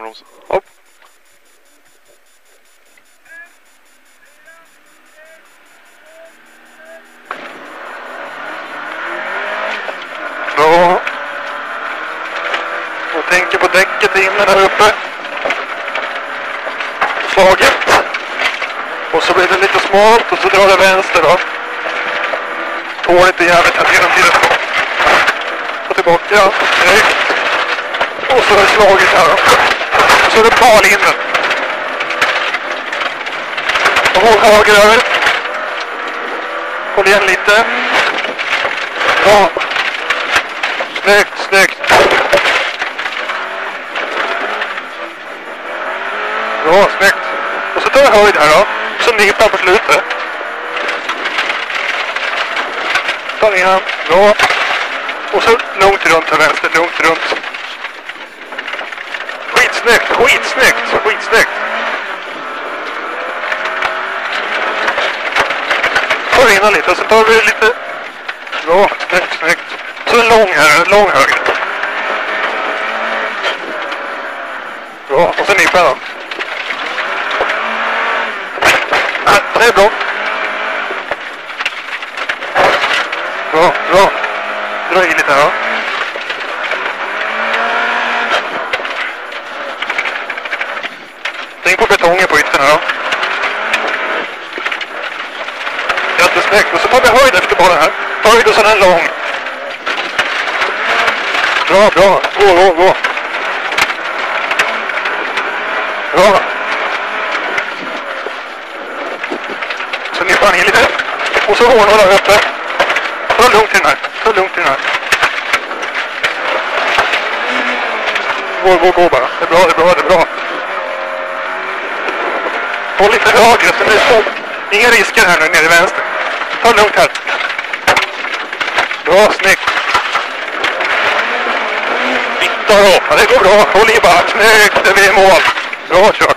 Törnros. Hopp. Bra. Och tänker på däcket inne där uppe. Slaget. Och så blir det lite smalt och så drar det vänster då. Tål inte jävligt här hela tiden. Och tillbaka, ja. Och så är det slaget här då. Och så är det ballinnen. Och håll höger över. Håll igen lite. Ja. Snyggt, snyggt. Bra, snyggt. Och så tar jag höjd här då. Så nippar på slutet. Ta igen. Bra. Och så lugnt runt till vänster, lugnt runt. Skitsnyggt, skitsnyggt, skitsnyggt. Tar in lite och så tar vi lite. Bra, snyggt, snyggt. Så en lång här, en lång höger. Bra, och så nippar jag då. Det är bra. Bra, bra. Dra in lite här då. Tänk på betongen på ytterna då. Jättesnyggt. Och så tar vi höjd efter bollen här. Höjd och så en lång. Bra, bra. Gå, gå, gå. Bra. Så nippar han in lite. Och så hårdnar där uppe. Ta lugnt i den här. Ta lugnt i den här. Gå, gå, gå bara. Det är bra, det är bra, det är bra. Håll lite högre så det är stopp. Inga risker här nu nere i vänster. Ta lugnt här. Bra, snyggt. Vitta då. Ja, det går bra. Håll i bara. Snyggt, det är vi i mål. Bra kört.